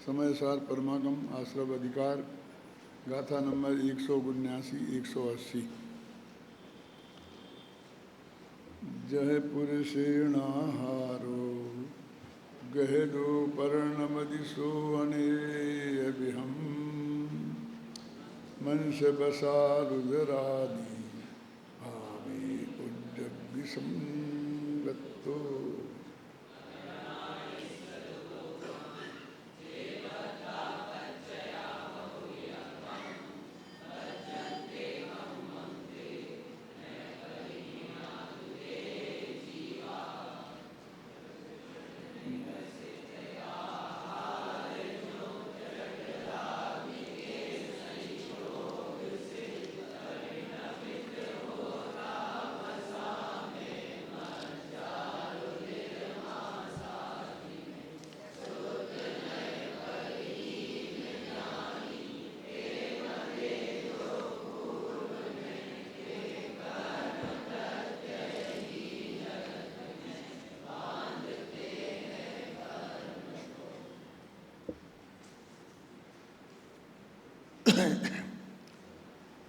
समय सार परमागम आश्रव अधिकार गाथा नंबर 179-180। जय पुरुषेणाहारो गहदो पर्णमदिशो अनेयविहम मंश बसारुदरादि भावे उद्यग्विसंगतो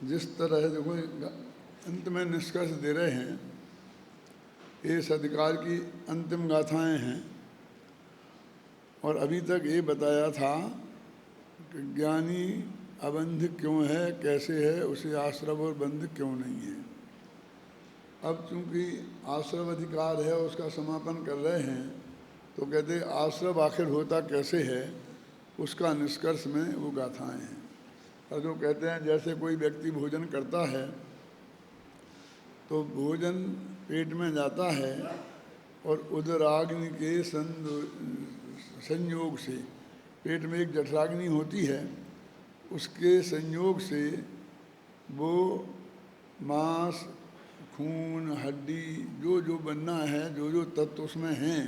जिस तरह देखो अंत में निष्कर्ष दे रहे हैं, इस अधिकार की अंतिम गाथाएं हैं। और अभी तक ये बताया था कि ज्ञानी अबंध क्यों है, कैसे है, उसे आश्रव और बंध क्यों नहीं है। अब चूंकि आश्रव अधिकार है उसका समापन कर रहे हैं, तो कहते आश्रव आखिर होता कैसे है, उसका निष्कर्ष में वो गाथाएं हैं। और जो कहते हैं जैसे कोई व्यक्ति भोजन करता है तो भोजन पेट में जाता है और उदराग्नि के संयोग से, पेट में एक जठराग्नि होती है, उसके संयोग से वो मांस, खून, हड्डी जो जो बनना है, जो जो तत्व उसमें हैं,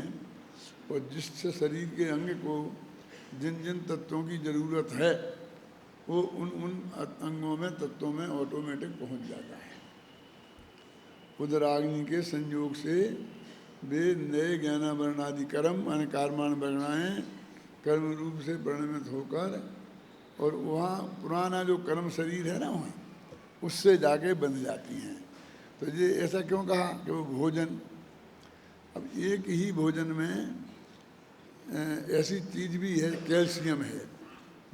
और जिससे शरीर के अंग को जिन जिन तत्वों की ज़रूरत है वो उन उन अंगों में, तत्वों में ऑटोमेटिक पहुंच जाता है। उदराग्नि के संयोग से वे नए ज्ञानावरणादि कर्म यानी कर्माण वर्णाएँ कर्म रूप से परिणमित होकर और वहाँ पुराना जो कर्म शरीर है ना, वहाँ उससे जाके बंध जाती हैं। तो ये ऐसा क्यों कहा कि वो भोजन, अब एक ही भोजन में ऐसी चीज़ भी है, कैल्शियम है,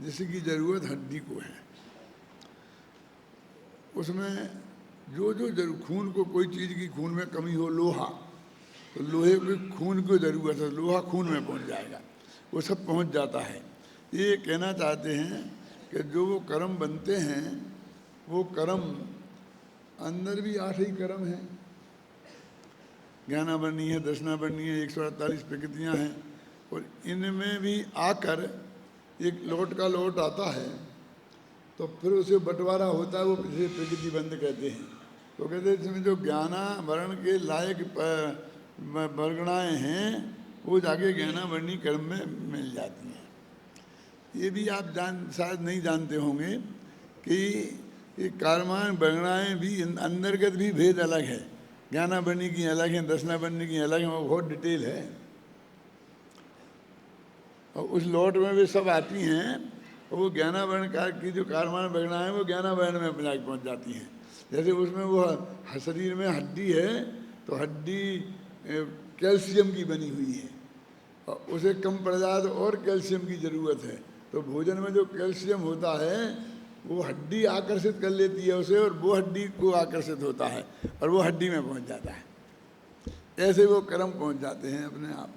जिसकी ज़रूरत हड्डी को है। उसमें जो जो खून को, कोई चीज़ की खून में कमी हो, लोहा, तो लोहे के खून को ज़रूरत है, लोहा खून में पहुंच जाएगा, वो सब पहुंच जाता है। ये कहना चाहते हैं कि जो वो कर्म बनते हैं, वो कर्म अंदर भी 8 ही कर्म हैं। ज्ञानावरणी है, दर्शनावरणी है, 148 प्रकृतियाँ हैं, और इनमें भी आकर एक लौट का लौट आता है, तो फिर उसे बंटवारा होता है, वो इसे प्रकृति बंध कहते हैं। तो कहते हैं इसमें जो ज्ञानावरण के लायक वर्गणाएँ हैं वो जाके ज्ञानावरणी कर्म में मिल जाती हैं। ये भी आप शायद नहीं जानते होंगे कि ये कर्माण वर्गणाएँ भी अंतर्गत भी भेद अलग है। ज्ञानावरणी की अलग है, दर्शनावरणी की अलग है, वो बहुत डिटेल है। और उस लौट में वे सब आती हैं, और वो ज्ञानावरण की जो कर्माण वर्गणाएँ हैं वो ज्ञानावरण में अपने पहुँच जाती हैं। जैसे उसमें वो शरीर में हड्डी है, तो हड्डी कैल्शियम की बनी हुई है, और उसे कम पड़ जाए तो और कैल्शियम की ज़रूरत है। तो भोजन में जो कैल्शियम होता है वो हड्डी आकर्षित कर लेती है उसे, और वो हड्डी को आकर्षित होता है और वो हड्डी में पहुँच जाता है। ऐसे वो कर्म पहुँच जाते हैं अपने आप।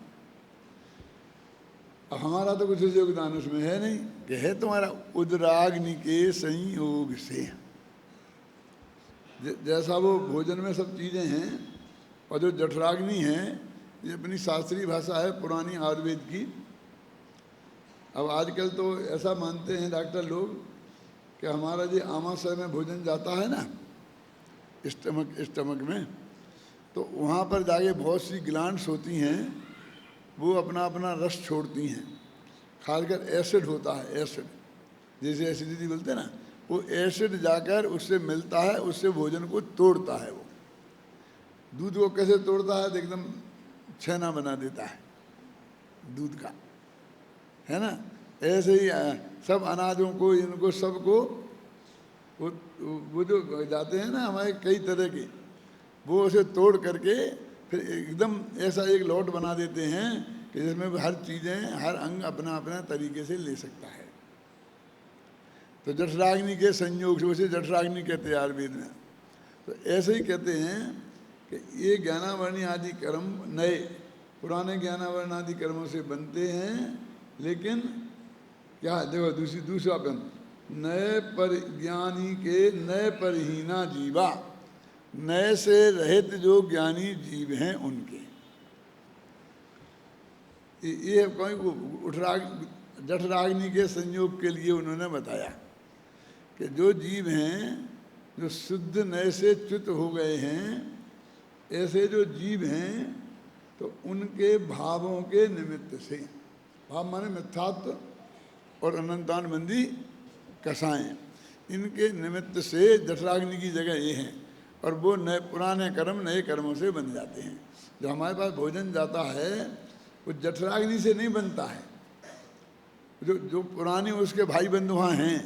अब हमारा तो कुछ योगदान उसमें है नहीं, कि है तुम्हारा उदराग्नि के संयोग से। जैसा वो भोजन में सब चीज़ें हैं, और जो जठराग्नि है ये अपनी शास्त्रीय भाषा है पुरानी आयुर्वेद की। अब आजकल तो ऐसा मानते हैं डॉक्टर लोग कि हमारा जो आमाशय में भोजन जाता है ना, स्टमक में, तो वहाँ पर जाके बहुत सी ग्लैंड्स होती हैं, वो अपना अपना रस छोड़ती हैं। खासकर एसिड होता है, एसिड, जैसे एसिडिटी बोलते हैं ना, वो एसिड जाकर उससे मिलता है, उससे भोजन को तोड़ता है। वो दूध को कैसे तोड़ता है, तो एकदम छेना बना देता है दूध का, है ना। ऐसे ही सब अनाजों को, इनको सबको वो जो जाते हैं ना हमारे कई तरह के, वो उसे तोड़ करके फिर एकदम ऐसा एक लौट बना देते हैं कि जिसमें हर चीज़ें, हर अंग अपना अपना तरीके से ले सकता है। तो जठराग्नि के संयोग से, उसे जठराग्नि कहते हैं आयुर्वेद में। तो ऐसे ही कहते हैं कि ये ज्ञानावरणी आदि कर्म नए, पुराने ज्ञानावरण आदि कर्मों से बनते हैं, लेकिन क्या देखो दूसरा पन, नए पर ज्ञानी के नए परहीना जीवा, नए से रहित जो ज्ञानी जीव हैं उनके, ये कोई जठराग्नि के संयोग के लिए उन्होंने बताया कि जो जीव हैं जो शुद्ध नए से च्युत हो गए हैं, ऐसे जो जीव हैं तो उनके भावों के निमित्त से, भाव माने मिथ्यात्व और अनंतानुबंधी कसाएं, इनके निमित्त से जठराग्नि की जगह ये हैं, और वो नए पुराने कर्म नए कर्मों से बन जाते हैं। जो हमारे पास भोजन जाता है वो जठराग्नि से नहीं बनता है, जो पुराने उसके भाई बंधु वहाँ हैं,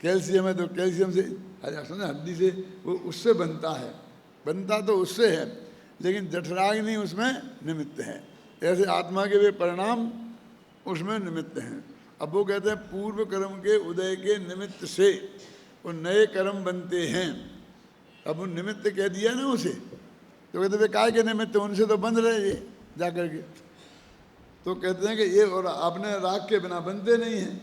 कैल्शियम है तो कैल्शियम से, हड्डी से, वो उससे बनता है, बनता तो उससे है, लेकिन जठराग्नि उसमें निमित्त है। ऐसे आत्मा के वे परिणाम उसमें निमित्त हैं। अब वो कहते हैं पूर्व कर्म के उदय के निमित्त से वो नए कर्म बनते हैं। अब वो निमित्त कह दिया ना उसे, तो कहते वे काय के निमित्त, उनसे तो बंध रहे ये जा कर के, तो कहते हैं कि ये और आपने राग के बिना बनते नहीं हैं।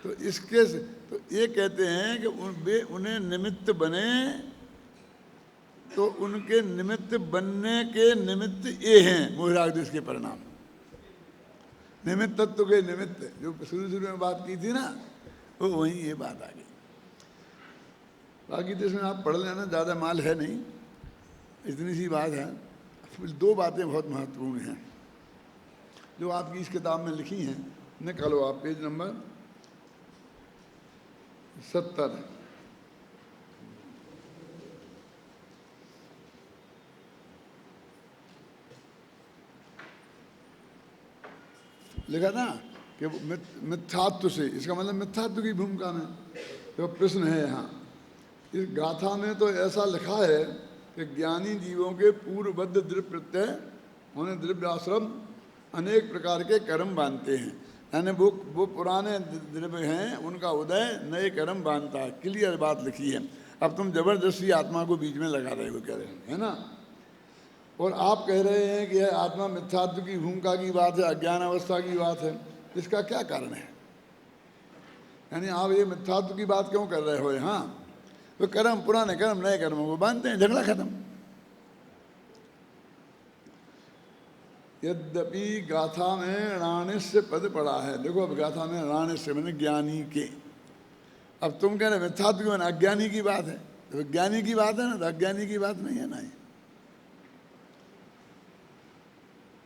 तो इसके तो ये कहते हैं कि वे उन्हें निमित्त बने, तो उनके निमित्त बनने के निमित्त ये हैं मोहरागदेश के परिणाम, निमित्त तत्व के निमित्त, जो शुरू में बात की थी ना, वो वहीं ये बात आ गई। बाकी तो इसमें आप पढ़ लेना, ज़्यादा माल है नहीं, इतनी सी बात है। दो बातें बहुत महत्वपूर्ण हैं जो आपकी इस किताब में लिखी हैं, निकालो आप पेज नंबर 70। लिखा ना कि मिथ्यात्व से, इसका मतलब मिथ्यात्व की भूमिका में तो प्रश्न है यहाँ। इस गाथा में तो ऐसा लिखा है कि ज्ञानी जीवों के पूर्वबद्ध द्रव्य प्रत्यय उन्हें द्रव्य आश्रम अनेक प्रकार के कर्म बांधते हैं, यानी वो पुराने द्रव्य हैं उनका उदय नए कर्म बांधता है। क्लियर बात लिखी है। अब तुम जबरदस्ती आत्मा को बीच में लगा रहे हो, कह रहे हैं, है ना। और आप कह रहे हैं कि यह आत्मा मिथ्यात्व की भूमिका की बात है, अज्ञान अवस्था की बात है, इसका क्या कारण है? यानी आप ये मिथ्यात्व की बात क्यों कर रहे हो? हाँ, तो कर्म, पुराने कर्म नए कर्मों को बांधते हैं, झगड़ा खत्म। यद्यपि गाथा में राणिस्य पद पड़ा है, देखो अब गाथा में राणिस्य मैंने ज्ञानी के, अब तुम कह रहे मिथ्यात्व की मैंने अज्ञानी की बात है, तो ज्ञानी की बात है ना, तो अज्ञानी की बात नहीं है ना।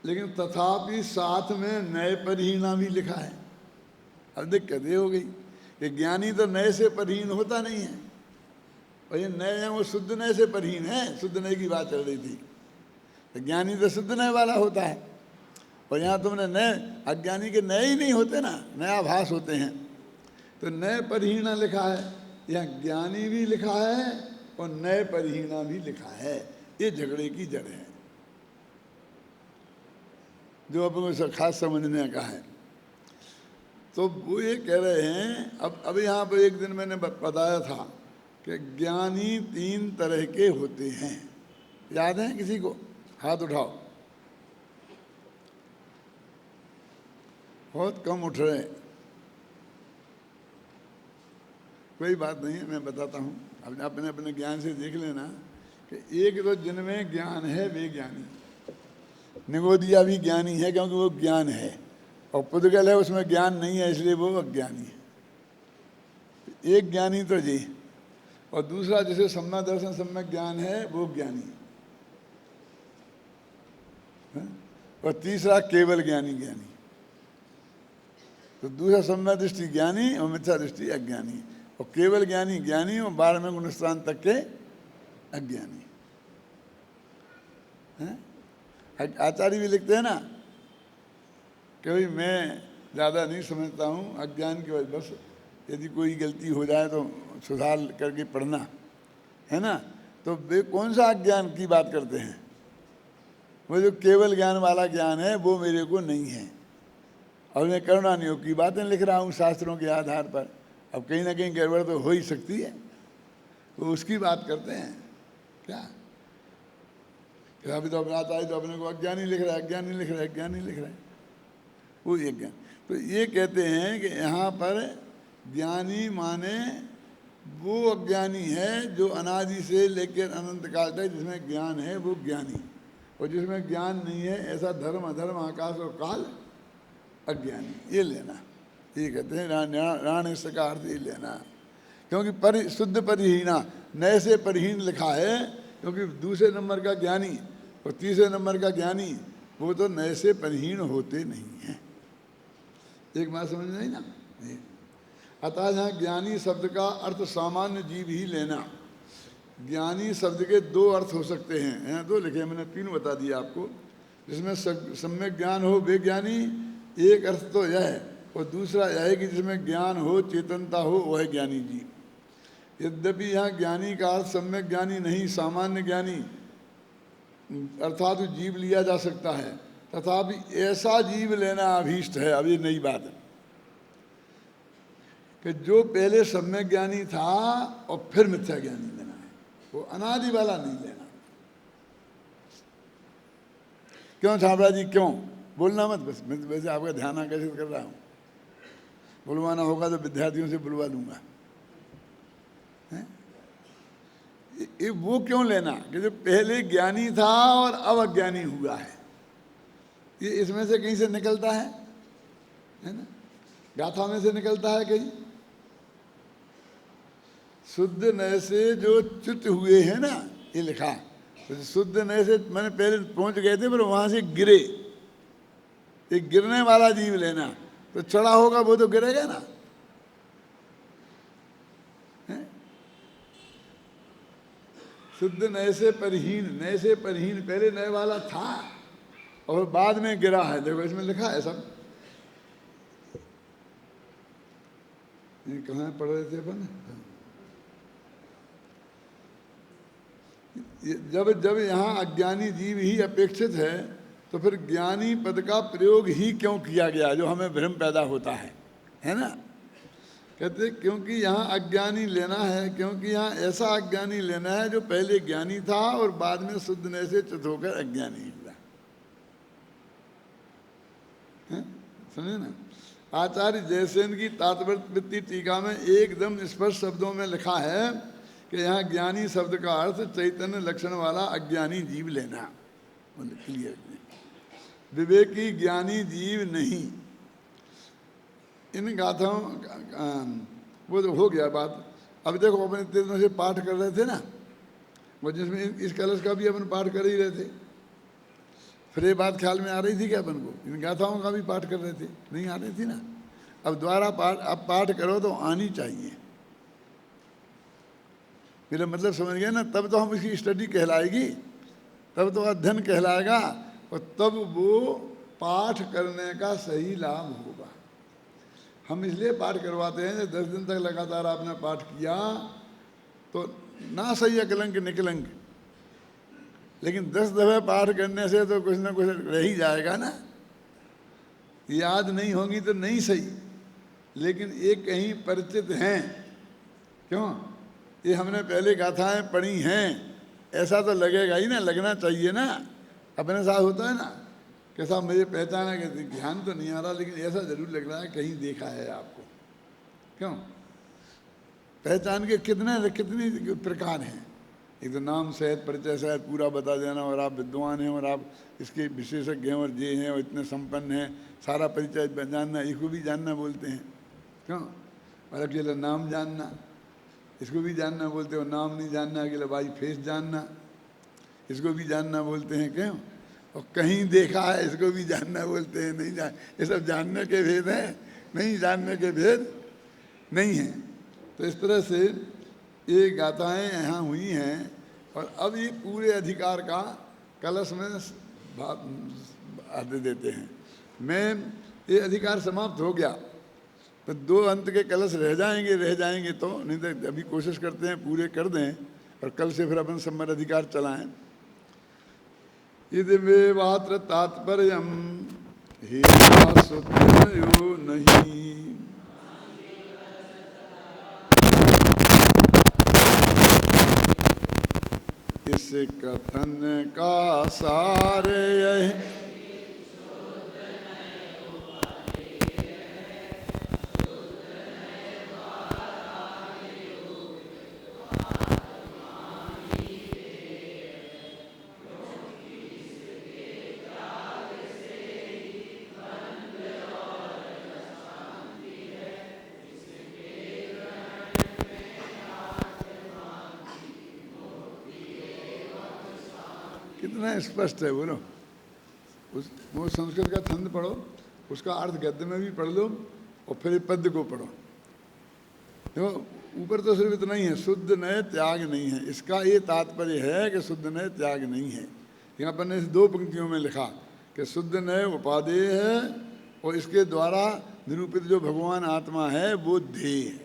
लेकिन तथापि साथ में नए परहीना भी लिखा है। अब दिक्कत ये हो गई कि ज्ञानी तो नए से परहीन होता नहीं है, और ये नए हैं वो शुद्ध नए से परहीन है, शुद्ध नए की बात चल रही थी। तो ज्ञानी तो शुद्ध नए वाला होता है, और यहाँ तुमने नए, अज्ञानी के नए ही नहीं होते ना, नया भास होते हैं। तो नए परहीना लिखा है, यहाँ ज्ञानी भी लिखा है और नए परहीना भी लिखा है। ये झगड़े की जड़ है जो अपन खास समझने का है। तो वो ये कह रहे हैं, अब यहाँ पर एक दिन मैंने बताया था कि ज्ञानी 3 तरह के होते हैं, याद है किसी को? हाथ उठाओ, बहुत कम उठ रहे। कोई बात नहीं है, मैं बताता हूँ, अब अपने अपने ज्ञान से देख लेना कि एक तो जिनमें ज्ञान है वे ज्ञानी, निगोदिया भी ज्ञानी है क्योंकि वो ज्ञान है, और पुद्गल है उसमें ज्ञान नहीं है इसलिए वो अज्ञानी है। एक ज्ञानी तो जी, और दूसरा जिसे सम्यक दर्शन सम्यक ज्ञान है वो ज्ञानी है? और तीसरा केवल ज्ञानी ज्ञानी। तो दूसरा सम्यक दृष्टि ज्ञानी और मिथ्या दृष्टि अज्ञानी, और केवल ज्ञानी ज्ञानी और 12वें गुणस्थान तक के अज्ञानी हैं। आचार्य भी लिखते हैं ना कि भाई मैं ज़्यादा नहीं समझता हूँ, अज्ञान की वजह, बस यदि कोई गलती हो जाए तो सुधार करके पढ़ना, है ना। तो वे कौन सा अज्ञान की बात करते हैं? वो जो केवल ज्ञान वाला ज्ञान है वो मेरे को नहीं है। और मैं करुणानियोग की बातें लिख रहा हूँ शास्त्रों के आधार पर। अब कहीं ना कहीं गड़बड़ तो हो ही सकती है, वो उसकी बात करते हैं क्या? कि अभी तो अपना आता है तो अपने को अज्ञानी लिख रहा है, अज्ञानी लिख रहा है, अज्ञानी लिख रहा है, वो ये ज्ञान। तो ये कहते हैं कि यहाँ पर ज्ञानी माने वो अज्ञानी है जो अनादि से लेकर अनंत काल तक जिसमें ज्ञान है वो ज्ञानी, और जिसमें ज्ञान नहीं है ऐसा धर्म अधर्म आकाश और काल अज्ञानी, ये लेना। ये कहते हैं राण का अर्थ ये लेना, क्योंकि शुद्ध परिहीना, नए से परिहीन लिखा है, क्योंकि दूसरे नंबर का ज्ञानी और तीसरे नंबर का ज्ञानी वो तो नए से परिहीन होते नहीं हैं। एक बात समझ नहीं ना। अतः यहाँ ज्ञानी शब्द का अर्थ सामान्य जीव ही लेना। ज्ञानी शब्द के दो अर्थ हो सकते हैं, यहाँ दो लिखे, मैंने तीन बता दिया आपको। जिसमें सम्यक ज्ञान हो वे ज्ञानी, एक अर्थ तो यह है, और दूसरा यह है कि जिसमें ज्ञान हो, चेतनता हो, वह ज्ञानी जीव। यद्यपि यहाँ ज्ञानी का अर्थ सम्यक ज्ञानी नहीं, सामान्य ज्ञानी अर्थात जीव लिया जा सकता है, तथापि ऐसा जीव लेना अभीष्ट है। अब ये नई बात है कि जो पहले सम्यक ज्ञानी था और फिर मिथ्या ज्ञानी लेना है, वो अनादि वाला नहीं लेना। क्यों छाबड़ा जी, क्यों? बोलना मत, बस मैं वैसे आपका ध्यान आकर्षित कर रहा हूँ। बुलवाना होगा तो विद्यार्थियों से बुलवा लूँगा। ये वो क्यों लेना कि जो पहले ज्ञानी था और अब अज्ञानी हुआ है, ये इसमें से कहीं से निकलता है ना? गाथा में से निकलता है कहीं। शुद्ध नए से जो च्युत हुए हैं ना, ये लिखा। तो शुद्ध नए से मैंने पहले पहुंच गए थे पर वहां से गिरे, एक गिरने वाला जीव लेना। तो चढ़ा होगा वो तो गिरेगा ना। शुद्ध नए से परहीन, नए से परहीन, पहले नए वाला था और बाद में गिरा है। देखो इसमें लिखा है सब। ये कहाँ पढ़ रहे थे अपन? जब जब यहाँ अज्ञानी जीव ही अपेक्षित है तो फिर ज्ञानी पद का प्रयोग ही क्यों किया गया, जो हमें भ्रम पैदा होता है ना। कहते क्योंकि यहाँ अज्ञानी लेना है, क्योंकि यहाँ ऐसा अज्ञानी लेना है जो पहले ज्ञानी था और बाद में शुद्ध नए से च्युत होकर अज्ञानी हुआ। समझे ना। आचार्य जयसेन की तात्पर्य टीका में एकदम स्पष्ट शब्दों में लिखा है कि यहाँ ज्ञानी शब्द का अर्थ चैतन्य लक्षण वाला अज्ञानी जीव लेना। क्लियर, विवेकी ज्ञानी जीव नहीं। इन गाथाओं वो तो हो गया बात। अब देखो अपने इतने दिनों से पाठ कर रहे थे ना, वो जिसमें इस कलश का भी अपन पाठ कर ही रहे थे। फिर ये बात ख्याल में आ रही थी कि अपन को इन गाथाओं का भी पाठ कर रहे थे, नहीं आ रही थी ना। अब दोबारा पाठ करो तो आनी चाहिए। मेरा मतलब समझ गए ना। तब तो हम इसकी स्टडी कहलाएगी, तब तो अध्ययन कहलाएगा, और तब वो पाठ करने का सही लाभ होगा। हम इसलिए पाठ करवाते हैं, 10 दिन तक लगातार आपने पाठ किया तो ना सही अकलंक निकलंक, लेकिन 10 दफे पाठ करने से तो कुछ ना कुछ रह ही जाएगा ना। याद नहीं होगी तो नहीं सही, लेकिन ये कहीं परिचित हैं। क्यों? ये हमने पहले गाथाएं पढ़ी हैं, ऐसा तो लगेगा ही ना, लगना चाहिए ना। अपने साथ होता है ना कि साहब मुझे पहचाना, कि ध्यान तो नहीं आ रहा लेकिन ऐसा जरूर लग रहा है कहीं देखा है आपको। क्यों? पहचान के कितनी प्रकार हैं। एक तो नाम सहित परिचय सहित पूरा बता देना, और आप विद्वान हैं और आप इसके विशेषज्ञ हैं और ये हैं और इतने संपन्न हैं, सारा परिचय जानना, इसको भी जानना बोलते हैं। क्यों? और अकेला नाम जानना, इसको भी जानना बोलते हैं। और नाम नहीं जानना, अकेला भाई फेस जानना, इसको भी जानना बोलते हैं। क्यों? और कहीं देखा है, इसको भी जानना बोलते हैं। नहीं जान, ये सब जानने के भेद हैं, नहीं जानने के भेद नहीं हैं। तो इस तरह से ये गाथाएं यहाँ हुई हैं, और अब ये पूरे अधिकार का कलश में दे देते हैं। मैं ये अधिकार समाप्त हो गया। तो 2 अंत के कलश रह जाएंगे तो, नहीं तो अभी कोशिश करते हैं पूरे कर दें और कल से फिर अपन संवर अधिकार चलाएं। यदि वे वात्र तात्पर्यम हे सुतयो नहीं, इस कथन का सार यह कितना स्पष्ट है बोलो। वो संस्कृत का छंद पढ़ो, उसका अर्थ गद्य में भी पढ़ लो और फिर पद्य को पढ़ो। देखो ऊपर तो सिर्फ इतना ही है, शुद्ध नए त्याग नहीं है। इसका ये तात्पर्य है कि शुद्ध नए त्याग नहीं है। यहाँ पर ने 2 पंक्तियों में लिखा कि शुद्ध नए उपादेय है और इसके द्वारा निरूपित जो भगवान आत्मा है वो ध्येय है।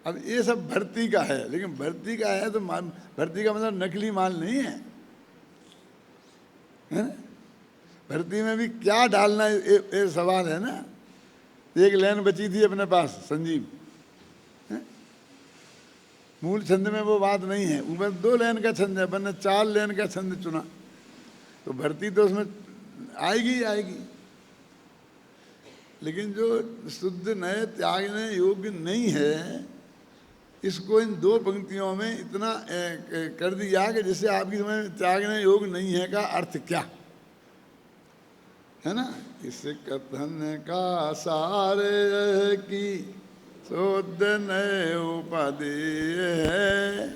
अब ये सब भर्ती का है, लेकिन भर्ती का है तो भर्ती का मतलब नकली माल नहीं है, है ना? भर्ती में भी क्या डालना ये सवाल है ना। एक लाइन बची थी अपने पास संजीव, है? मूल छंद में वो बात नहीं है, ऊपर 2 लाइन का छंद है, अपन ने 4 लाइन का छंद चुना तो भर्ती तो उसमें आएगी। लेकिन जो शुद्ध नए त्यागने योग्य नहीं है, इसको इन 2 पंक्तियों में इतना कर दिया कि जिससे आपकी समझ में त्यागने योग्य नहीं है का अर्थ क्या है ना। इस कथन का सार है कि शुद्ध नए उपादेय है,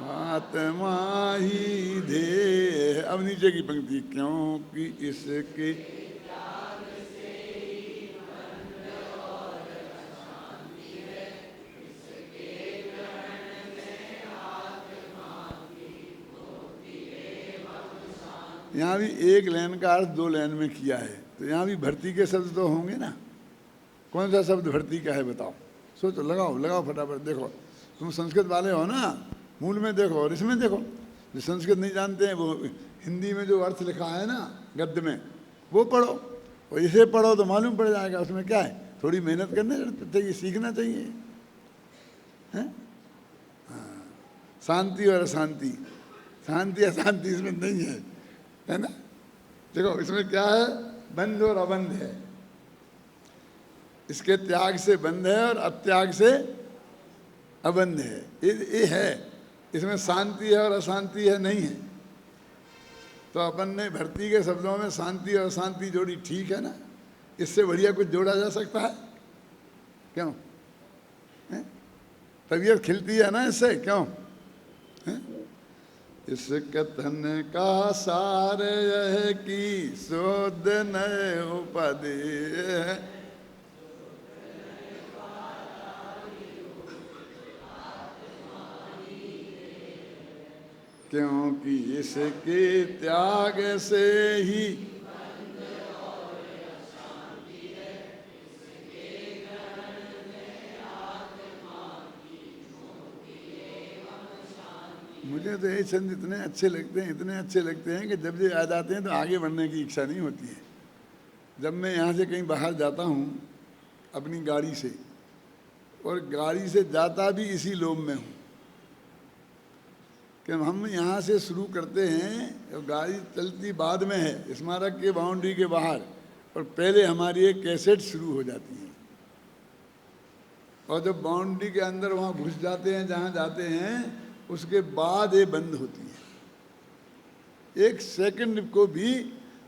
आत्मा ही ध्येय। अब नीचे की पंक्ति, क्योंकि इसके यहाँ भी 1 लाइन का अर्थ 2 लाइन में किया है, तो यहाँ भी भर्ती के शब्द तो होंगे ना। कौन सा शब्द भर्ती का है बताओ, सोचो, लगाओ फटाफट। देखो तुम संस्कृत वाले हो ना, मूल में देखो और इसमें देखो। जो संस्कृत नहीं जानते हैं वो हिंदी में जो अर्थ लिखा है ना गद्य में वो पढ़ो और इसे पढ़ो तो मालूम पड़ जाएगा उसमें क्या है। थोड़ी मेहनत करने चाहिए, सीखना चाहिए, है? हाँ, शांति और अशांति, शांति अशांति इसमें नहीं है ना। देखो इसमें क्या है, बंध और अबंध है। इसके त्याग से बंध है और अत्याग से अबंध है। ये है, इसमें शांति है और अशांति है नहीं है। तो अपन ने भर्ती के शब्दों में शांति और अशांति जोड़ी, ठीक है ना। इससे बढ़िया कुछ जोड़ा जा सकता है क्यों? तबीयत खिलती है ना इससे, क्यों? है? इस कथन का सार यह कि शुद्ध नए उपादेय है, क्योंकि इसके त्याग से ही मुझे तो ये छंद इतने अच्छे लगते हैं कि जब ये आ जाते हैं तो आगे बढ़ने की इच्छा नहीं होती है। जब मैं यहाँ से कहीं बाहर जाता हूँ अपनी गाड़ी से, और गाड़ी से जाता भी इसी लोभ में हूँ कि हम यहाँ से शुरू करते हैं और गाड़ी चलती बाद में है स्मारक के बाउंड्री के बाहर, और पहले हमारी एक कैसेट शुरू हो जाती है। और जब बाउंड्री के अंदर वहाँ घुस जाते हैं जहाँ जाते हैं, उसके बाद ये बंद होती है। 1 सेकंड को भी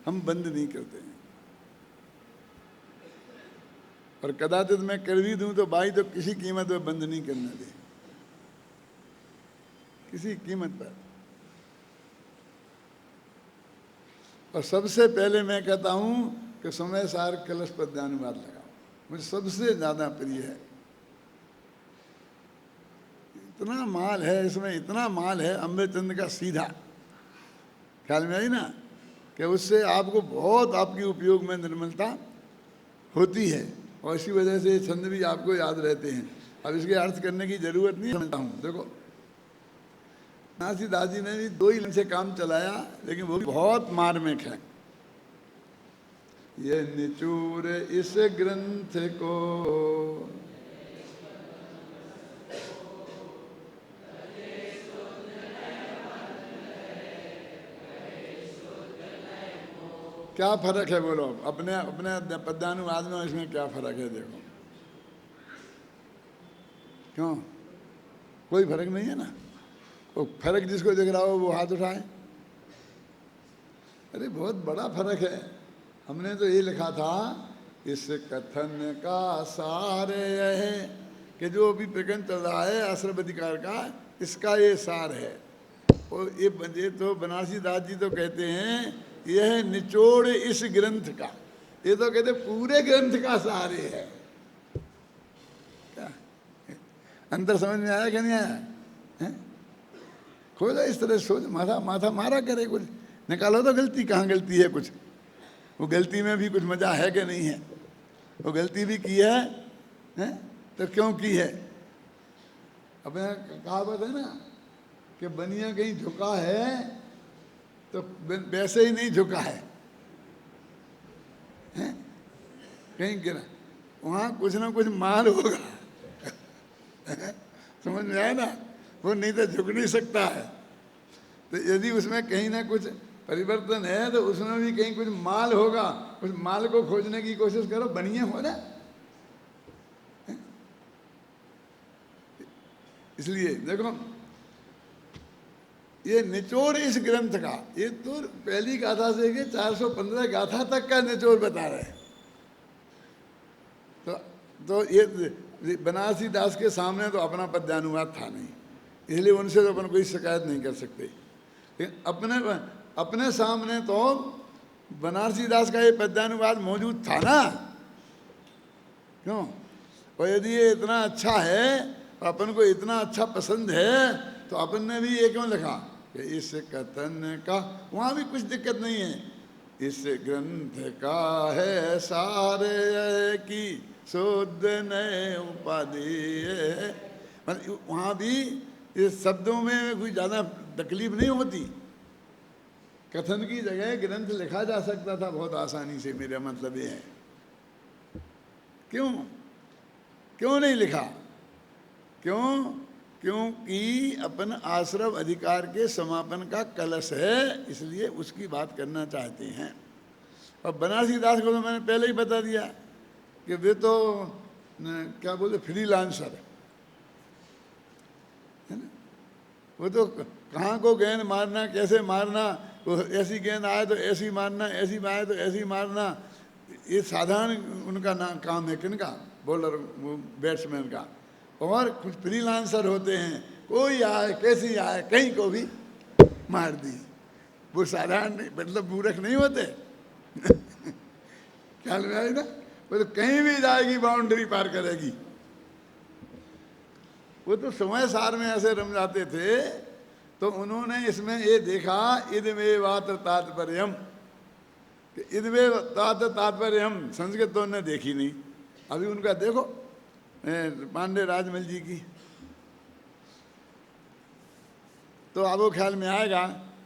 हम बंद नहीं करते हैं। और कदाचित मैं कर भी दूं तो भाई तो किसी कीमत पर बंद नहीं करना दे, किसी कीमत पर। और सबसे पहले मैं कहता हूं कि समय सार कलश पर ध्यानवाद लगाओ, मुझे सबसे ज्यादा प्रिय है। इतना माल है इसमें, इतना माल है अमृतचंद का सीधा ख्याल में आई ना, कि उससे आपको बहुत आपकी उपयोग में निर्मलता होती है, और इसी वजह से ये छंद भी आपको याद रहते हैं। अब इसके अर्थ करने की जरूरत नहीं समझता हूँ। देखो नासीदास जी ने भी 2 ही लाइन से काम चलाया, लेकिन वो भी बहुत मार्मिक है। ये निचूर इस ग्रंथ को क्या फर्क है बोलो, अपने अपने पद्यानुवाद में इसमें क्या फर्क है? देखो क्यों, कोई फर्क नहीं है ना। वो फर्क जिसको दिख रहा हो वो हाथ उठाए। अरे बहुत बड़ा फर्क है। हमने तो ये लिखा था, इस कथन का सार है कि जो अभी प्रकरण चल रहा है आश्रम अधिकार का, इसका ये सार है। और ये तो बनारसी दास जी तो कहते हैं यह निचोड़ इस ग्रंथ का, ये तो कहते पूरे ग्रंथ का सार है। क्या अंदर समझ में आया कि नहीं आया? है? खोजा इस तरह सोच, माथा मारा करे, कुछ निकालो तो गलती कहाँ गलती है कुछ। वो गलती में भी कुछ मजा है कि नहीं है? वो गलती भी की है तो क्यों की है? अपने कहावत है ना कि बनिया कहीं झुका है तो वैसे ही नहीं झुका है, कहीं गिरा, वहाँ कुछ ना कुछ माल होगा। समझ में आया ना? वो नहीं तो झुक नहीं सकता है। तो यदि उसमें कहीं ना कुछ परिवर्तन है तो उसमें भी कहीं कुछ माल होगा। उस माल को खोजने की कोशिश करो, बनिए हो ना। इसलिए देखो ये निचोड़ इस ग्रंथ का, ये तो पहली गाथा से के 415 गाथा तक का निचोड़ बता रहे हैं। तो ये बनारसी दास के सामने तो अपना पद्यानुवाद था नहीं, इसलिए उनसे तो अपन कोई शिकायत नहीं कर सकते। लेकिन अपने सामने तो बनारसी दास का ये पद्यानुवाद मौजूद था ना, क्यों? और यदि ये इतना अच्छा है और अपन को इतना अच्छा पसंद है तो अपन ने भी ये क्यों लिखा कि इस कथन का, वहाँ भी कुछ दिक्कत नहीं है। इस ग्रंथ का है सारे की शुद्ध नए उपाधि, मतलब वहाँ भी इस शब्दों में कोई ज़्यादा तकलीफ नहीं होती। कथन की जगह ग्रंथ लिखा जा सकता था बहुत आसानी से, मेरा मतलब ये है। क्यों नहीं लिखा? क्योंकि अपन आश्रम अधिकार के समापन का कलश है, इसलिए उसकी बात करना चाहते हैं। और बनारसी दास को तो मैंने पहले ही बता दिया कि वे तो क्या बोलते फ्रीलांसर है ना। वो तो कहाँ को गेंद मारना, कैसे मारना, वो ऐसी गेंद आए तो ऐसी मारना, ऐसी आए तो ऐसी मारना, ये साधारण उनका काम है। किनका? बॉलर, बैट्समैन का। और कुछ फ्रीलांसर होते हैं, कोई आए कैसी आए कहीं को भी मार दी। वो साधारण नहीं, मतलब मूर्ख नहीं होते। ख्याल में आई ना? वो तो कहीं भी जाएगी बाउंड्री पार करेगी। वो तो समय सार में ऐसे रम जाते थे। तो उन्होंने इसमें ये देखा इदमे वात तात्पर्यम, इदमे तात तात्पर्यम संस्कृत तो उन्होंने देखी नहीं। अभी उनका देखो पांडे राजमल जी की, तो आपको ख्याल में आएगा।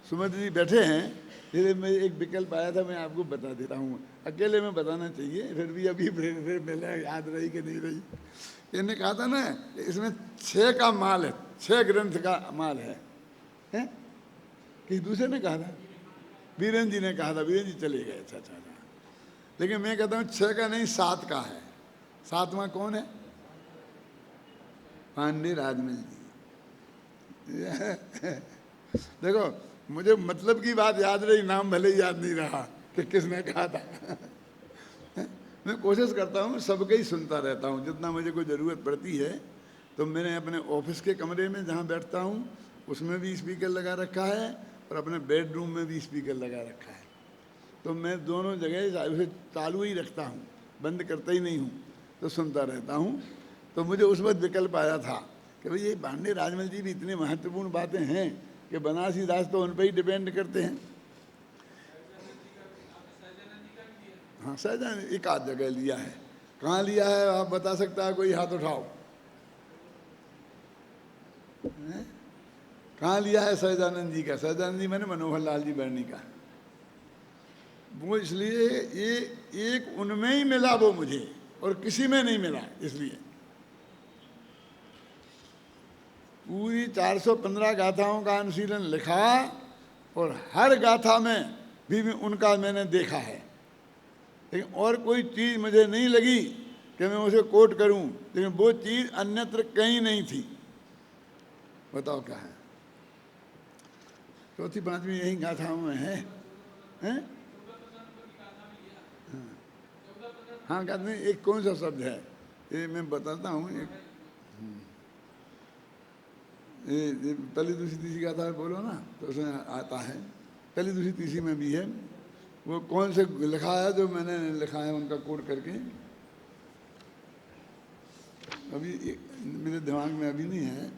सुमित जी बैठे हैं, फिर मैं एक विकल्प आया था, मैं आपको बता देता हूँ। अकेले में बताना चाहिए, फिर भी अभी फिर मिला, याद रही कि नहीं रही। इन्हें कहा था ना इसमें 6 का माल है, 6 ग्रंथ का माल है, हैं? किसी दूसरे ने कहा था, वीरेंद्र जी ने कहा था, वीरेंद्र जी चले गए। अच्छा। लेकिन मैं कहता हूँ 6 का नहीं 7 का है। 7वां कौन है? पांडे राजमल जी। देखो मुझे मतलब की बात याद रही, नाम भले ही याद नहीं रहा कि किसने कहा था। मैं कोशिश करता हूँ सबके ही सुनता रहता हूँ जितना मुझे कोई ज़रूरत पड़ती है। तो मैंने अपने ऑफिस के कमरे में जहाँ बैठता हूँ उसमें भी स्पीकर लगा रखा है और अपने बेडरूम में भी स्पीकर लगा रखा है। तो मैं दोनों जगह उसे चालू ही रखता हूँ, बंद करता ही नहीं हूँ, तो सुनता रहता हूँ। तो मुझे उस वक्त विकल्प आया था कि भाई ये पांडे राजमल जी भी इतनी महत्वपूर्ण बातें हैं कि बनारसी दास तो उन पर ही डिपेंड करते हैं। हाँ सहजानंद एक आध जगह लिया है। कहाँ लिया है आप बता सकता है कोई? हाथ उठाओ। हैं? कहाँ लिया है सहजानंद जी का? सहजानंद जी मैंने मनोहर लाल जी बर्नी का। वो इसलिए ये एक उनमें ही मिला वो मुझे, और किसी में नहीं मिला। इसलिए पूरी 415 गाथाओं का अनुशीलन लिखा, और हर गाथा में भी उनका मैंने देखा है, लेकिन और कोई चीज़ मुझे नहीं लगी कि मैं उसे कोट करूं, लेकिन वो चीज़ अन्यत्र कहीं नहीं थी। बताओ क्या है? चौथी पांचवी यही गाथाओं में है। हैं? हाँ कहते हैं एक कौन सा शब्द है ये मैं बताता हूँ। एक ये पहली दूसरी तीसरी गाथा बोलो ना तो उसमें आता है। पहली दूसरी तीसरी में भी है। वो कौन से लिखा है जो मैंने लिखा है उनका कोड करके, अभी मेरे दिमाग में अभी नहीं है।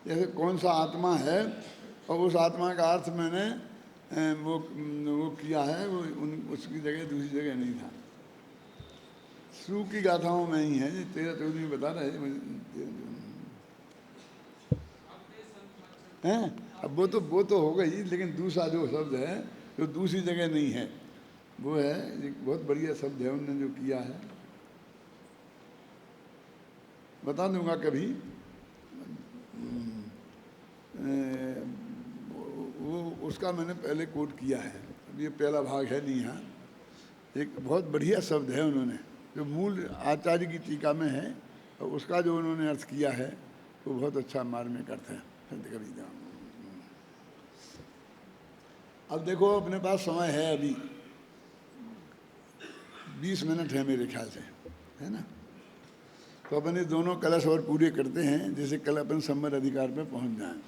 जैसे कौन सा आत्मा है और उस आत्मा का अर्थ मैंने वो किया है, वो उसकी जगह दूसरी जगह नहीं था। सू की गाथाओं में ही है। 13-14 बता रहे हैं। अब वो तो हो गई, लेकिन दूसरा जो शब्द है जो दूसरी जगह नहीं है वो है एक बहुत बढ़िया शब्द है उन्होंने जो किया है। बता दूंगा कभी। वो उसका मैंने पहले कोट किया है। अब ये पहला भाग है नहीं यहाँ। एक बहुत बढ़िया शब्द है उन्होंने जो मूल आचार्य की टीका में है, और उसका जो उन्होंने अर्थ किया है वो बहुत अच्छा मार्मिक अर्थ है। कभी अब देखो अपने पास समय है अभी 20 मिनट है मेरे ख्याल से, है ना? तो अपन ये दोनों कलश और पूरे करते हैं जैसे कल अपन संवर अधिकार पे पहुंच जाएं।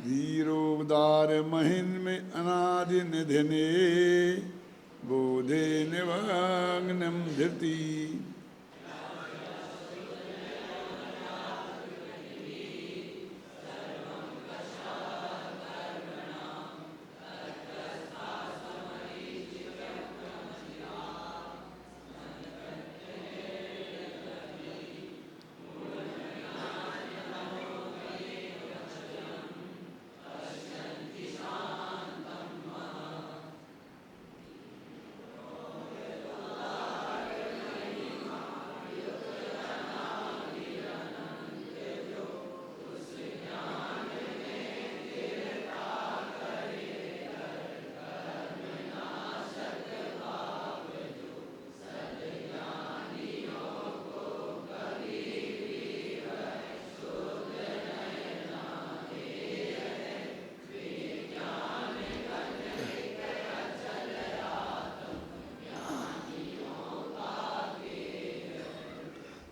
धीरोदार महिन में अनादि निधने बोधे निवाग्नम धृति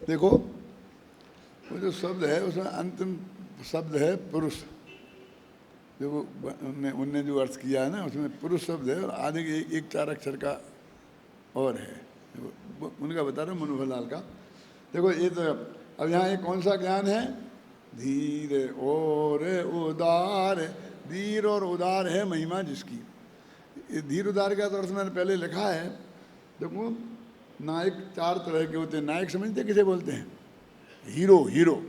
देखो वो जो शब्द है उसमें अंतिम शब्द है पुरुष। जो वो उनने जो अर्थ किया है ना उसमें पुरुष शब्द है, और आगे एक 4 अक्षर का और है। उनका बता रहा हूँ मनोहर लाल का। देखो ये तो अब यहाँ ये कौन सा ज्ञान है? धीर और उदार। धीर और उदार है महिमा जिसकी। ये धीर उदार का तो अर्थ मैंने पहले लिखा है। देखो नायक 4 तरह के होते हैं। नायक समझते किसे बोलते हैं? हीरो। हीरो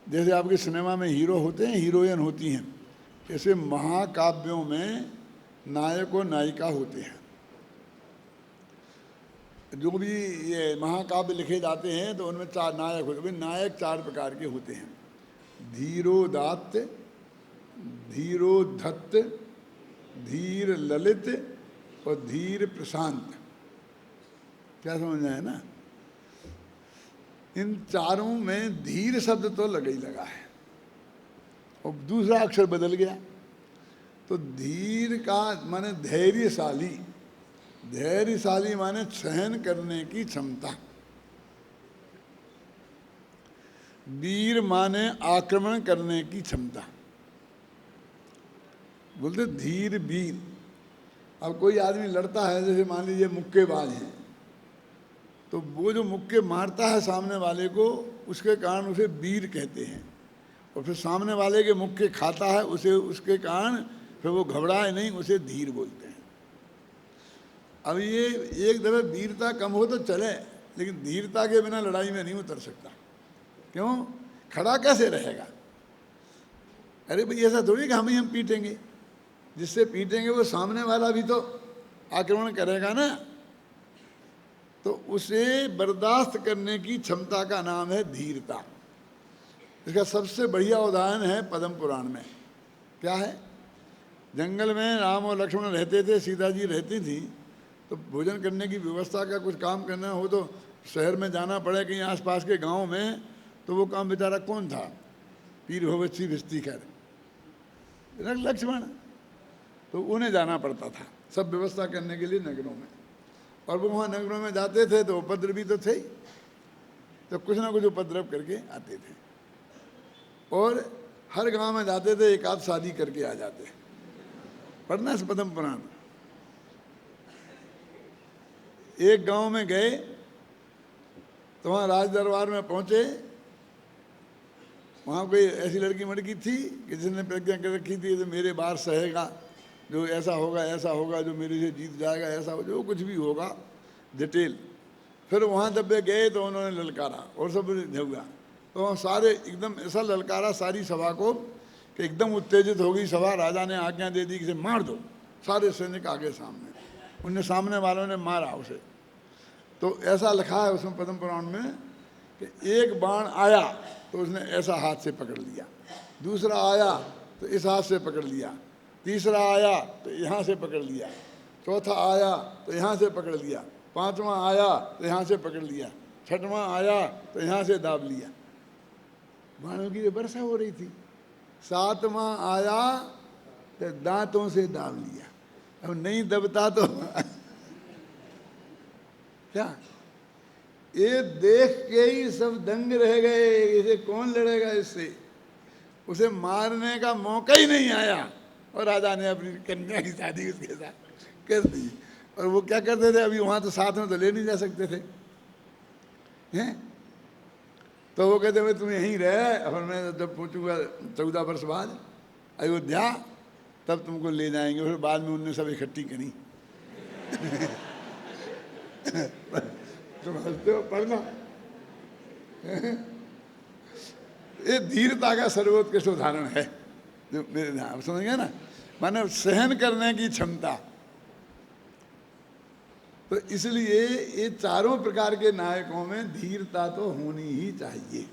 जैसे आपके सिनेमा में हीरो होते हैं, हीरोइन होती हैं, ऐसे महाकाव्यों में नायक और नायिका होते हैं। जो भी ये महाकाव्य लिखे जाते हैं तो उनमें 4 नायक होते हैं। नायक 4 प्रकार के होते हैं। धीरोदात्त, धीरोधत्त, धीर ललित और धीर प्रशांत। क्या समझ में है ना? इन चारों में धीर शब्द तो लगा ही लगा है, और दूसरा अक्षर बदल गया। तो धीर का माने धैर्यशाली। धैर्यशाली माने सहन करने की क्षमता। वीर माने आक्रमण करने की क्षमता। बोलते धीर वीर। अब कोई आदमी लड़ता है, जैसे मान लीजिए मुक्केबाज हैं, तो वो जो मुक्के मारता है सामने वाले को, उसके कारण उसे वीर कहते हैं। और फिर सामने वाले के मुक्के खाता है उसे, उसके कारण फिर वो घबराए नहीं, उसे धीर बोलते हैं। अब ये एक दफे वीरता कम हो तो चले, लेकिन धीरता के बिना लड़ाई में नहीं उतर सकता। क्यों? खड़ा कैसे रहेगा? अरे भाई ऐसा थोड़ी कि हम पीटेंगे, जिससे पीटेंगे वो सामने वाला भी तो आक्रमण करेगा ना। तो उसे बर्दाश्त करने की क्षमता का नाम है धीरता। इसका सबसे बढ़िया उदाहरण है पद्म पुराण में। क्या है? जंगल में राम और लक्ष्मण रहते थे, सीता जी रहती थी। तो भोजन करने की व्यवस्था का कुछ काम करना हो तो शहर में जाना पड़े कहीं आसपास के गांव में, तो वो काम बेचारा कौन था? पीर भगवती भिस्तीकर, लक्ष्मण। तो उन्हें जाना पड़ता था सब व्यवस्था करने के लिए नगरों में। और वो वहाँ नगरों में जाते थे तो उपद्रवी तो थे ही, तो कुछ ना कुछ उपद्रव करके आते थे। और हर गांव में जाते थे, एक आध शादी करके आ जाते। पढ़ना है पद्म पुराण। एक गांव में गए तो वहाँ राज दरबार में पहुँचे। वहाँ कोई ऐसी लड़की मड़की थी कि जिसने प्रतिज्ञा कर रखी थी तो मेरे बार सहेगा, जो ऐसा होगा, जो मेरे से जीत जाएगा, ऐसा हो, जो कुछ भी होगा डिटेल। फिर वहाँ जब वे गए तो उन्होंने ललकारा और सब झुका। तो वहाँ सारे एकदम ऐसा ललकारा सारी सभा को कि एकदम उत्तेजित हो गई सभा। राजा ने आज्ञा दे दी कि इसे मार दो। सारे सैनिक आगे सामने, उनने सामने वालों ने मारा उसे। तो ऐसा लिखा है उसमें पद्म पुराण में कि एक बाण आया तो उसने ऐसा हाथ से पकड़ लिया, दूसरा आया तो इस हाथ से पकड़ लिया, तीसरा आया तो यहाँ से पकड़ लिया, चौथा आया तो यहाँ से पकड़ लिया, पांचवा आया तो यहाँ से पकड़ लिया, छठवां आया तो यहाँ से दाब लिया। बाणों की वर्षा हो रही थी। सातवां आया तो दांतों से दाब लिया। अब नहीं दबता तो क्या? ये देख के ही सब दंग रह गए, इसे कौन लड़ेगा इससे। उसे मारने का मौका ही नहीं आया और राजा ने अपनी कन्या की शादी उसके साथ कर दी। और वो क्या करते थे, अभी वहाँ तो साथ में तो ले नहीं जा सकते थे, हैं? तो वो कहते भाई तुम यहीं रहे, और मैं जब पहुँचूँगा 14 वर्ष बाद अयोध्या तब तुमको ले जाएंगे। फिर बाद में उनने सब इकट्ठी करी। तुम हंसते हो, पढ़ना। ये धीरता का सर्वोत्कृष्ट उदाहरण है जो मेरे ध्यान, समझ गए ना, माने सहन करने की क्षमता। तो इसलिए ये चारों प्रकार के नायकों में धीरता तो होनी ही चाहिए।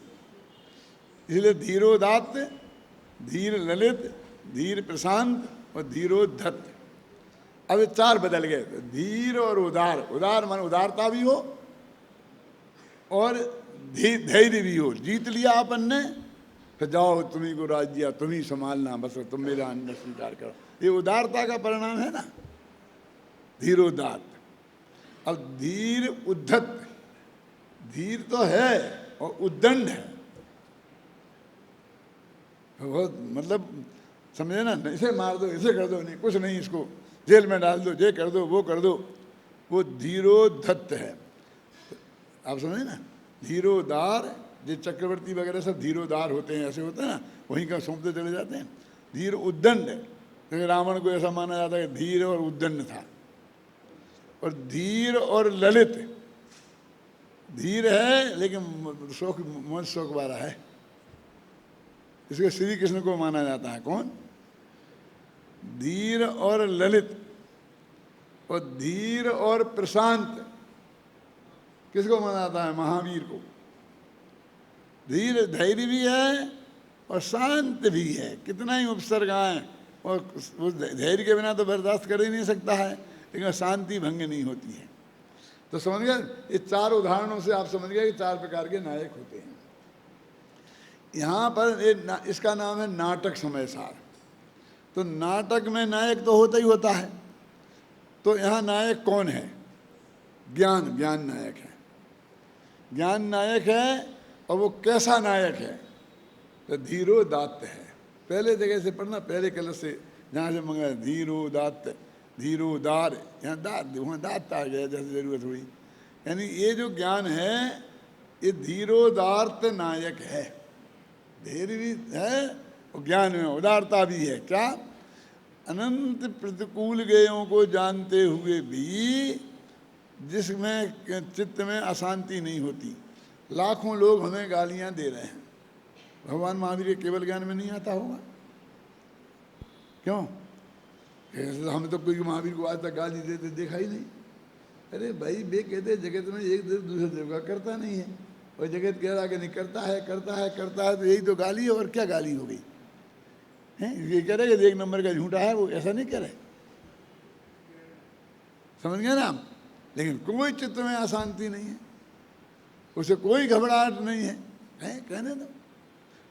इसलिए धीरोदात्त, धीर ललित, धीर प्रशांत और धीरोद्धत। अब ये चार बदल गए। तो धीर और उदार, उदार मान उदारता भी हो और धैर्य भी हो। जीत लिया अपन ने, फिर जाओ तुम्ही को राज दिया, तुम ही संभालना, बस तुम मेरा अन्न स्वीकार करो। ये उदारता का परिणाम है ना, धीरोदात्त। अब धीर उद्धत, धीर तो है और उद्दंड है। बहुत मतलब समझे ना, इसे मार दो, इसे कर दो, नहीं कुछ नहीं, इसको जेल में डाल दो, ये कर दो, वो कर दो, वो धीरोद्धत है। आप समझे ना, धीरोदार, जो चक्रवर्ती वगैरह सब धीरोदार होते हैं, ऐसे होते हैं ना, वहीं का सौंपते चले जाते हैं। धीर उद्दंड, क्योंकि रावण को ऐसा माना जाता है कि धीर और उद्दंड था। और धीर और ललित, धीर है लेकिन शौक, मन शौक वाला है। इसके श्री कृष्ण को माना जाता है। कौन? धीर और ललित। और धीर और प्रशांत किसको माना जाता है? महावीर को। धीर धैर्य भी है और शांत भी है। कितना ही उपसर्ग आए और उस धैर्य के बिना तो बर्दाश्त कर ही नहीं सकता है, लेकिन शांति भंग नहीं होती है। तो समझ गए, ये चार उदाहरणों से आप समझ गए कि चार प्रकार के नायक होते हैं। यहाँ पर इसका नाम है नाटक समयसार। तो नाटक में नायक तो होता ही होता है। तो यहाँ नायक कौन है? ज्ञान, ज्ञान नायक है। ज्ञान नायक है। और वो कैसा नायक है? तो धीरोदात्त है। पहले जगह से पढ़ना, पहले कलश से जहाँ से मंगा, धीरोदात्त धीरोदार, यहाँ दात, वहाँ दात आ गया जैसे जरूरत हुई। यानी ये जो ज्ञान है ये धीरोदार्थ नायक है। धैर्य भी है और ज्ञान में उदारता भी है। क्या? अनंत प्रतिकूल गेयों को जानते हुए भी जिसमें चित्त में अशांति नहीं होती। लाखों लोग हमें गालियां दे रहे हैं, भगवान महावीर के केवल ज्ञान में नहीं आता होगा? क्यों? हमें तो कोई महावीर को आज तक गाली देते देखा ही नहीं। अरे भाई, वे कहते जगत में एक देव दूसरे देव का करता नहीं है, और जगत कह रहा कि नहीं करता है करता है करता है, तो यही तो गाली है। और क्या गाली हो गई है? ये कह रहे कि एक नंबर का झूठा है, वो ऐसा नहीं कह रहे, समझ गए ना? लेकिन कोई चित्त में अशांति नहीं है, उसे कोई घबराहट नहीं है, कहने दो।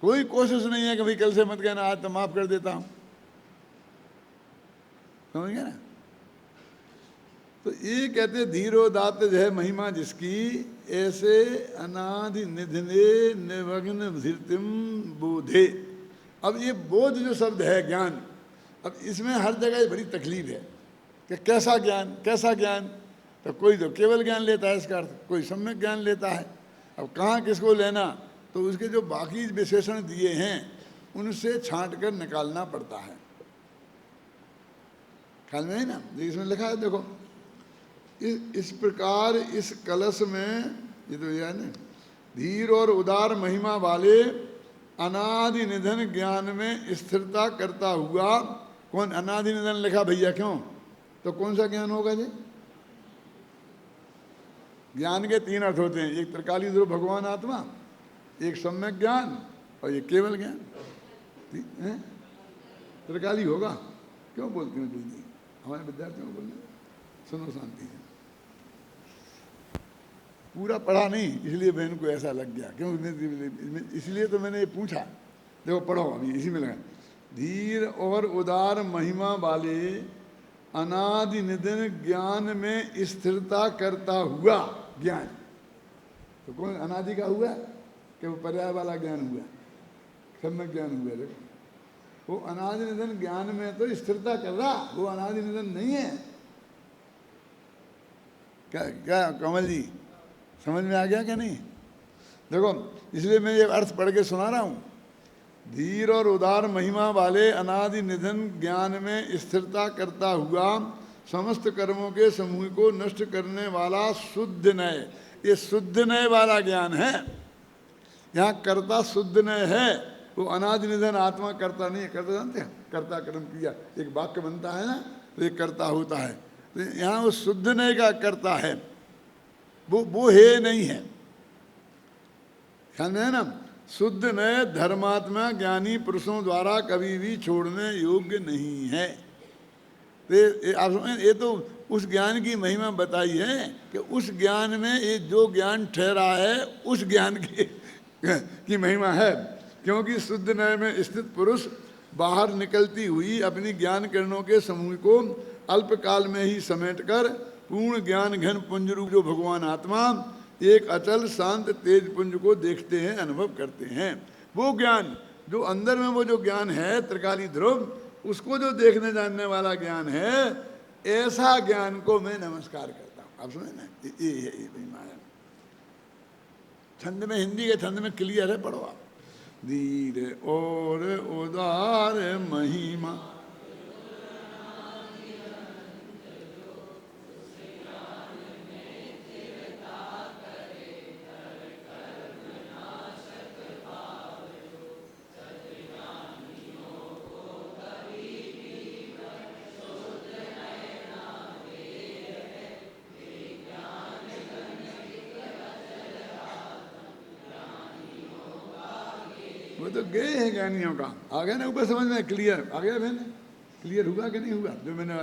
कोई कोशिश नहीं है कि भाई कल से मत कहना, आज तो माफ कर देता हूं, समझ गए ना? तो ये कहते धीरोदात है महिमा जिसकी, ऐसे अनादि निधने निमग्न धीर्तिम बोधे। अब ये बोध जो शब्द है ज्ञान, अब इसमें हर जगह बड़ी तकलीफ है कि कैसा ज्ञान कैसा ज्ञान। तो कोई तो केवल ज्ञान लेता है इसका अर्थ, कोई सम्यक ज्ञान लेता है। अब कहाँ किसको लेना, तो उसके जो बाकी विशेषण दिए हैं उनसे छांट कर निकालना पड़ता है। ख्याल में है ना? इसमें लिखा है देखो, इस प्रकार इस कलश में, ये तो यह है ना, धीर और उदार महिमा वाले अनादि निधन ज्ञान में स्थिरता करता हुआ। कौन अनादि निधन लिखा भैया? क्यों? तो कौन सा ज्ञान होगा जी? ज्ञान के तीन अर्थ होते हैं, एक त्रिकाली ध्रुव भगवान आत्मा, एक सम्यक ज्ञान और ये केवल ज्ञान। त्रिकाली होगा। क्यों बोलते हैं जल्दी? हमारे विद्यार्थियों को बोलने सुनो शांति से। पूरा पढ़ा नहीं इसलिए बहन को ऐसा लग गया, क्यों? इसलिए तो मैंने ये पूछा। देखो पढ़ो, अभी इसी में लगा, धीर और उदार महिमा वाले अनादि निधन ज्ञान में स्थिरता करता हुआ ज्ञान। तो कौन अनादि का हुआ? कि वो पर्याय वाला ज्ञान हुआ, सम्यक ज्ञान हुआ। देखो वो अनादि निधन ज्ञान में तो स्थिरता कर रहा, वो अनादि निधन नहीं है। क्या क्या कमल जी, समझ में आ गया क्या नहीं? देखो इसलिए मैं ये अर्थ पढ़ के सुना रहा हूं। धीर और उदार महिमा वाले अनादि निधन ज्ञान में स्थिरता करता हुआ समस्त कर्मों के समूह को नष्ट करने वाला शुद्ध नय, ये शुद्ध नय वाला ज्ञान है। यहाँ कर्ता शुद्ध नय है, वो अनादि निधन आत्मा करता नहीं है। कर्ता जानते हैं? कर्ता कर्म किया, एक वाक्य बनता है ना, तो एक कर्ता होता है। तो यहाँ वो शुद्ध नय का कर्ता है, वो है नहीं है। ख्याल में है ना? शुद्ध नय धर्मात्मा ज्ञानी पुरुषों द्वारा कभी भी छोड़ने योग्य नहीं है। तो आप समझ, ये तो उस ज्ञान की महिमा बताई है कि उस ज्ञान में ये जो ज्ञान ठहरा है उस ज्ञान की महिमा है। क्योंकि शुद्ध नय में स्थित पुरुष बाहर निकलती हुई अपनी ज्ञान किरणों के समूह को अल्पकाल में ही समेटकर पूर्ण ज्ञान घन पुंज रूप जो भगवान आत्मा एक अचल शांत तेज पुंज को देखते हैं, अनुभव करते हैं। वो ज्ञान जो अंदर में, वो जो ज्ञान है त्रिकाली ध्रुव, उसको जो देखने जानने वाला ज्ञान है, ऐसा ज्ञान को मैं नमस्कार करता हूँ। आप सुने ना, ये महिमा है। छंद में, हिंदी के छंद में क्लियर है, पढ़ो आप। धीर और उदार महिमा वो तो गए हैं ज्ञानियों का। आ गया ना ऊपर समझ में? क्लियर आ गया बहन? क्लियर हुआ कि नहीं हुआ? जो मैंने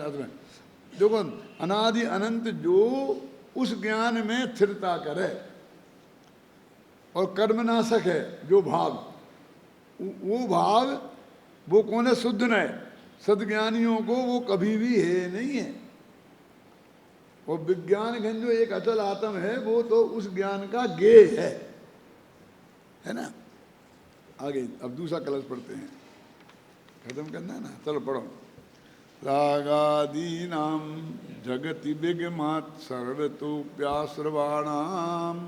देखो, अनादि अनंत जो उस ज्ञान में स्थिरता करे और कर्मनाशक है जो भाव, वो भाव वो कौन है? शुद्ध नय। सदज्ञानियों को वो कभी भी है नहीं है। और विज्ञान घन जो एक अचल आत्म है, वो तो उस ज्ञान का ज्ञेय है ना? आगे अब दूसरा कलश पढ़ते हैं, खत्म करना है ना? चलो पढ़ो। रागादीनां जगति विगमात् सर्वतोप्याश्रवाणाम्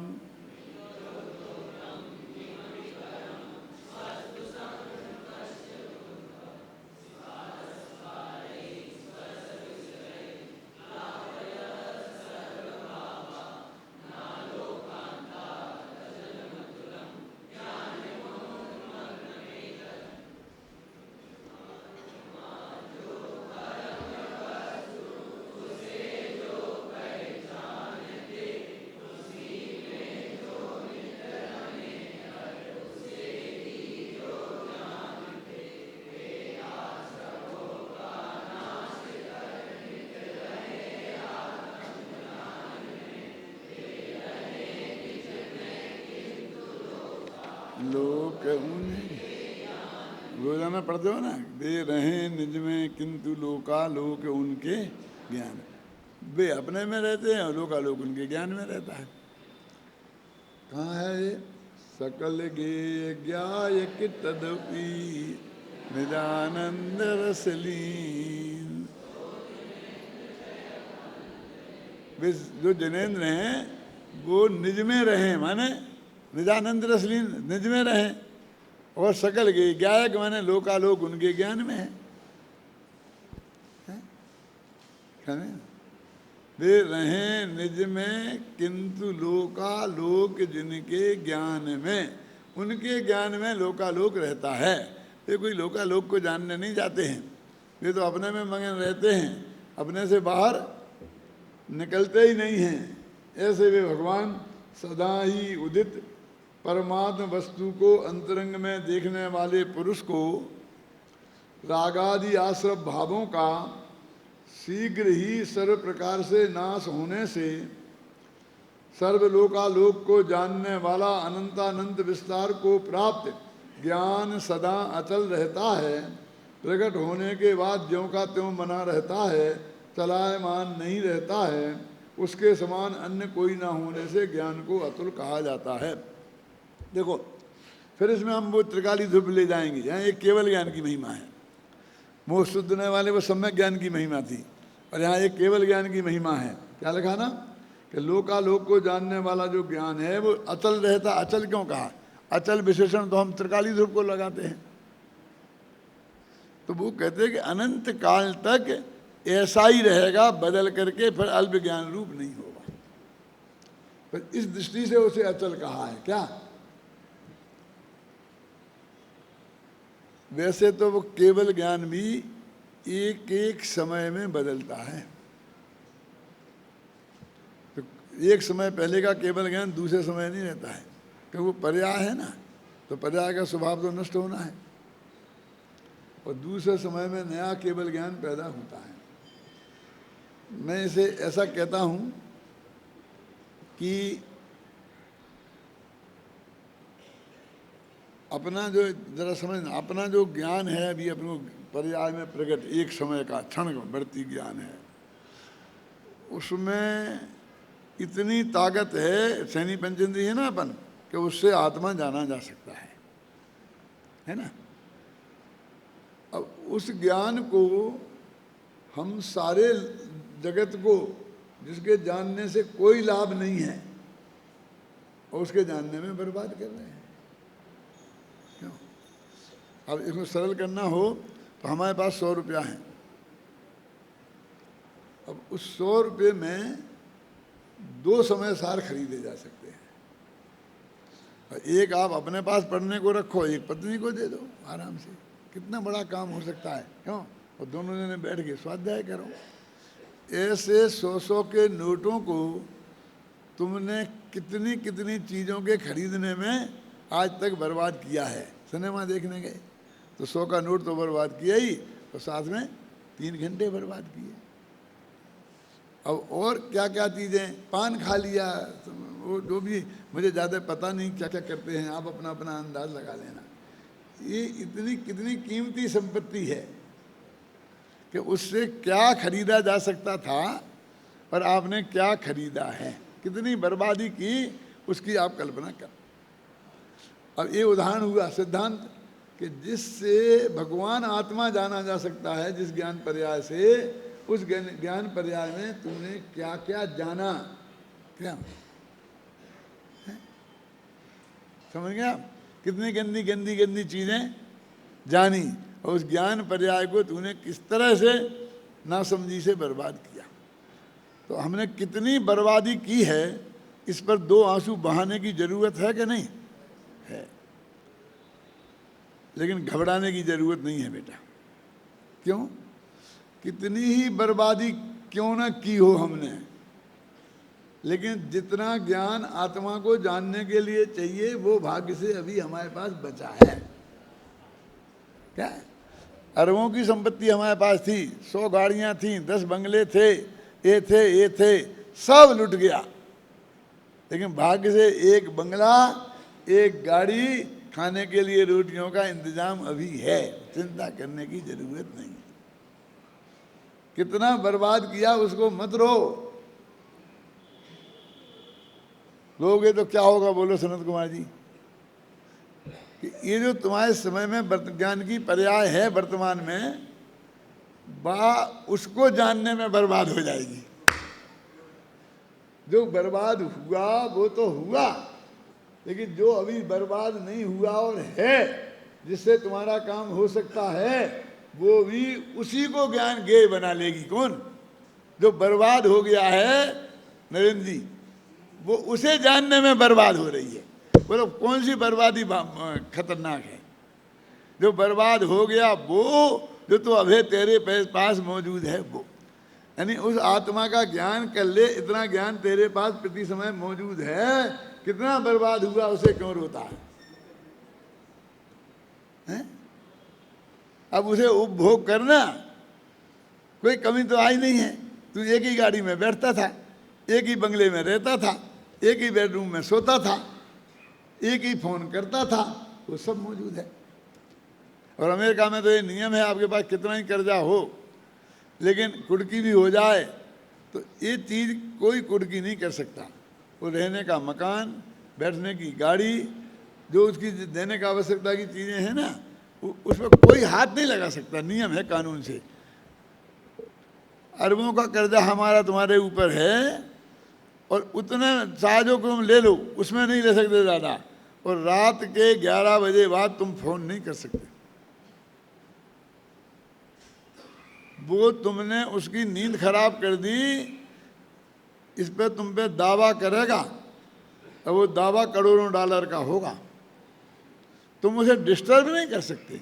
लोक उन्हें रोजाना पढ़ते हो ना, वे रहें निज में किंतु लोका लोक उनके ज्ञान। वे अपने में रहते हैं और लोका लोक उनके ज्ञान में रहता है। कहाँ है ये? सकल गे ज्ञाय कि तदपि निजानंद रसलीन। वे जो जिनेंद्र हैं वो निज में रहे, माने निजानंद रसलीन, निज में रहे। और सकल गे ज्ञायक माने लोकालोक उनके ज्ञान में है। वे रहें निज में किंतु लोकालोक जिनके ज्ञान में, उनके ज्ञान में लोकालोक रहता है। वे कोई लोकालोक को जानने नहीं जाते हैं, वे तो अपने में मगन रहते हैं, अपने से बाहर निकलते ही नहीं हैं। ऐसे वे भगवान सदा ही उदित परमात्म वस्तु को अंतरंग में देखने वाले पुरुष को रागादि आश्रव भावों का शीघ्र ही सर्व प्रकार से नाश होने से सर्वलोकालोक को जानने वाला अनंतानंत विस्तार को प्राप्त ज्ञान सदा अचल रहता है। प्रकट होने के बाद ज्यों का त्यों बना रहता है, चलायमान नहीं रहता है। उसके समान अन्य कोई ना होने से ज्ञान को अतुल कहा जाता है। देखो फिर इसमें हम वो त्रिकाली ध्रुव ले जाएंगे। यहाँ एक केवल ज्ञान की महिमा है, मोह शुद्धने वाले वो सम्यक ज्ञान की महिमा थी, और यहाँ एक केवल ज्ञान की महिमा है। क्या लिखा ना कि लोकालोक को जानने वाला जो ज्ञान है वो अचल रहता। अचल क्यों कहा? अचल विशेषण तो हम त्रिकाली ध्रुव को लगाते हैं। तो वो कहते हैं कि अनंत काल तक ऐसा ही रहेगा, बदल करके फिर अल्प ज्ञान रूप नहीं होगा। पर इस दृष्टि से उसे अचल कहा है। क्या वैसे तो वो केवल ज्ञान भी एक एक समय में बदलता है। तो एक समय पहले का केवल ज्ञान दूसरे समय नहीं रहता है, क्योंकि वो पर्याय है ना, तो पर्याय का स्वभाव तो नष्ट होना है, और दूसरे समय में नया केवल ज्ञान पैदा होता है। मैं इसे ऐसा कहता हूँ कि अपना जो जरा समझना, अपना जो ज्ञान है अभी अपने पर्याय में प्रकट एक समय का क्षण बढ़ती ज्ञान है, उसमें इतनी ताकत है, शनि पंचेंद्रिय है ना अपन, कि उससे आत्मा जाना जा सकता है ना। अब उस ज्ञान को हम सारे जगत को, जिसके जानने से कोई लाभ नहीं है, और उसके जानने में बर्बाद कर रहे हैं। क्यों? अब इसको सरल करना हो तो हमारे पास 100 रुपया है। अब उस 100 रुपये में 2 समय सार खरीदे जा सकते हैं। एक आप अपने पास पढ़ने को रखो, एक पत्नी को दे दो आराम से, कितना बड़ा काम हो सकता है। क्यों? और दोनों जने बैठ के स्वाध्याय करो। ऐसे 100-100 के नोटों को तुमने कितनी कितनी चीज़ों के खरीदने में आज तक बर्बाद किया है। सिनेमा देखने गए तो 100 का नोट तो बर्बाद किया ही, और साथ में 3 घंटे बर्बाद किए। अब और क्या क्या चीज़ें, पान खा लिया, तो वो जो भी, मुझे ज़्यादा पता नहीं क्या क्या करते हैं, आप अपना अपना अंदाज़ लगा लेना। ये इतनी कितनी कीमती संपत्ति है कि उससे क्या खरीदा जा सकता था, और आपने क्या खरीदा है, कितनी बर्बादी की, उसकी आप कल्पना कर। अब ये उदाहरण हुआ सिद्धांत कि जिससे भगवान आत्मा जाना जा सकता है, जिस ज्ञान पर्याय से, उस ज्ञान पर्याय में तुमने क्या क्या जाना, क्या है? समझ गया? कितनी गंदी गंदी गंदी चीजें जानी, और उस ज्ञान पर्याय को तूने किस तरह से नासमझी से बर्बाद किया। तो हमने कितनी बर्बादी की है, इस पर दो आंसू बहाने की जरूरत है कि नहीं है? लेकिन घबराने की जरूरत नहीं है बेटा। क्यों? कितनी ही बर्बादी क्यों ना की हो हमने, लेकिन जितना ज्ञान आत्मा को जानने के लिए चाहिए वो भाग्य से अभी हमारे पास बचा है। क्या? अरबों की संपत्ति हमारे पास थी, 100 गाड़ियां थी, 10 बंगले थे, ये थे, सब लुट गया। लेकिन भाग्य से एक बंगला, एक गाड़ी, खाने के लिए रोटियों का इंतजाम अभी है, चिंता करने की जरूरत नहीं। कितना बर्बाद किया उसको मत रो। रोगे तो क्या होगा बोलो सनत कुमार जी? कि ये जो तुम्हारे समय में ज्ञान की पर्याय है वर्तमान में, उसको जानने में बर्बाद हो जाएगी। जो बर्बाद हुआ वो तो हुआ, लेकिन जो अभी बर्बाद नहीं हुआ और है, जिससे तुम्हारा काम हो सकता है, वो भी उसी को ज्ञान ज्ञेय बना लेगी। कौन? जो बर्बाद हो गया है नरेंद्र जी, वो उसे जानने में बर्बाद हो रही है। बोलो कौन सी बर्बादी खतरनाक है? जो बर्बाद हो गया वो, जो तो अभी तेरे पास मौजूद है वो। यानी उस आत्मा का ज्ञान कर ले, इतना ज्ञान तेरे पास प्रति समय मौजूद है, कितना बर्बाद हुआ उसे क्यों रोता है? हैं? अब उसे उपभोग करना, कोई कमी तो आई नहीं है। तू एक ही गाड़ी में बैठता था, एक ही बंगले में रहता था, एक ही बेडरूम में सोता था, एक ही फोन करता था, वो सब मौजूद है। और अमेरिका में तो ये नियम है, आपके पास कितना ही कर्जा हो, लेकिन कुर्की भी हो जाए तो ये चीज़ कोई कुर्की नहीं कर सकता। वो रहने का मकान, बैठने की गाड़ी, जो उसकी देने का आवश्यकता की चीज़ें हैं ना, उसमें कोई हाथ नहीं लगा सकता। नियम है कानून से। अरबों का कर्जा हमारा तुम्हारे ऊपर है, और उतने साजों को तुम ले लो, उसमें नहीं ले सकते ज़्यादा। और रात के 11 बजे बाद तुम फोन नहीं कर सकते। वो तुमने उसकी नींद खराब कर दी, इस पे तुम पे दावा करेगा, और वो दावा करोड़ों डॉलर का होगा। तुम उसे डिस्टर्ब नहीं कर सकते।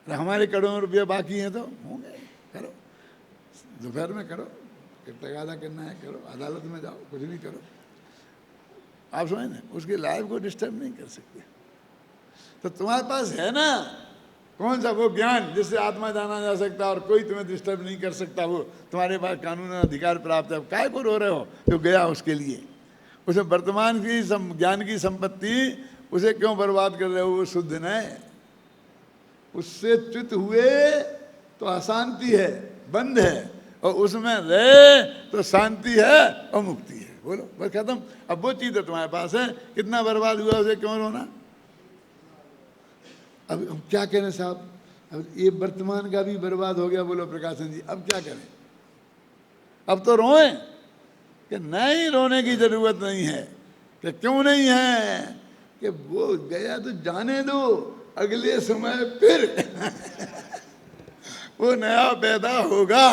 हमारे करोड़ों रुपये बाकी हैं तो होंगे, करो, दोपहर में करो, तगादा करना है करो, अदालत में जाओ, कुछ भी करो। आप समझ ना, उसकी लाइफ को डिस्टर्ब नहीं कर सकते। तो तुम्हारे पास है ना कौन सा वो ज्ञान जिससे आत्मा जाना जा सकता, और कोई तुम्हें डिस्टर्ब नहीं कर सकता। वो तुम्हारे पास कानून अधिकार प्राप्त है। काय को रो रहे हो? जो गया उसके लिए, उसे वर्तमान की ज्ञान की संपत्ति, उसे क्यों बर्बाद कर रहे हो? वो शुद्ध न, उससे च्युत हुए तो अशांति है, बंद है, और उसमें रहे तो शांति है और मुक्ति है। बोलो बस खत्म। अब वो चीज़ तो तुम्हारे पास है, कितना बर्बाद हुआ उसे क्यों रोना? अब हम क्या करें साहब? अब ये वर्तमान का भी बर्बाद हो गया। बोलो प्रकाशन जी, अब क्या करें? अब तो रोएं कि नहीं, रोने की जरूरत नहीं है। कि क्यों नहीं है? कि वो गया तो जाने दो, अगले समय फिर वो नया पैदा होगा।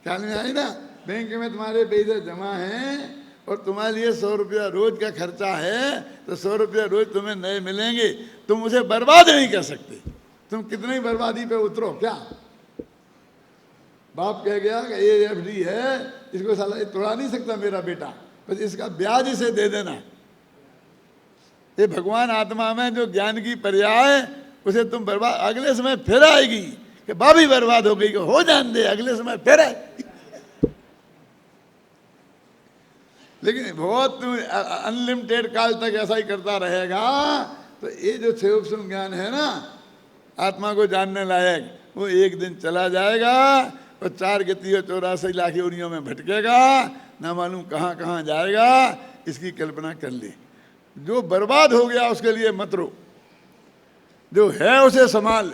ख्याल में आई ना? बैंक में तुम्हारे पैसे जमा हैं और तुम्हारे लिए 100 रुपया रोज का खर्चा है, तो 100 रुपया रोज तुम्हें नए मिलेंगे। तुम उसे बर्बाद नहीं कर सकते। तुम कितनी बर्बादी पे उतरो। क्या बाप कह गया कि ये एफडी है, इसको साला ये तोड़ा नहीं सकता मेरा बेटा, बस इसका ब्याज इसे दे देना। ये भगवान आत्मा में जो ज्ञान की पर्याय, उसे तुम बर्बाद, अगले समय फिर आएगी कि बाबी बर्बाद हो गई, कि हो जान दे, अगले समय फिर आएगी। लेकिन बहुत अनलिमिटेड काल तक ऐसा ही करता रहेगा, तो ये जो सूक्ष्म ज्ञान है ना, आत्मा को जानने लायक, वो एक दिन चला जाएगा और 4 गति और 84 लाख योनियों में भटकेगा, ना मालूम कहाँ कहाँ जाएगा। इसकी कल्पना कर ले। जो बर्बाद हो गया उसके लिए मत रो। जो है उसे संभाल।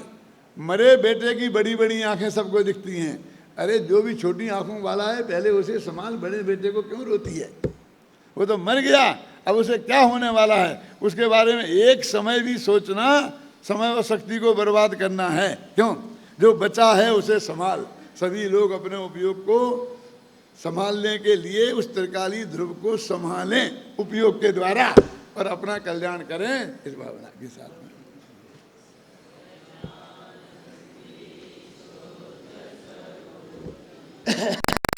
मरे बेटे की बड़ी बड़ी आंखें सबको दिखती हैं, अरे जो भी छोटी आंखों वाला है पहले उसे संभाल, बड़े बेटे को क्यों रोती है? वो तो मर गया, अब उसे क्या होने वाला है उसके बारे में एक समय भी सोचना समय और शक्ति को बर्बाद करना है। क्यों? जो बचा है उसे संभाल। सभी लोग अपने उपयोग को संभालने के लिए उस त्रिकाली ध्रुव को संभालें उपयोग के द्वारा और अपना कल्याण करें इस भावना के साथ में।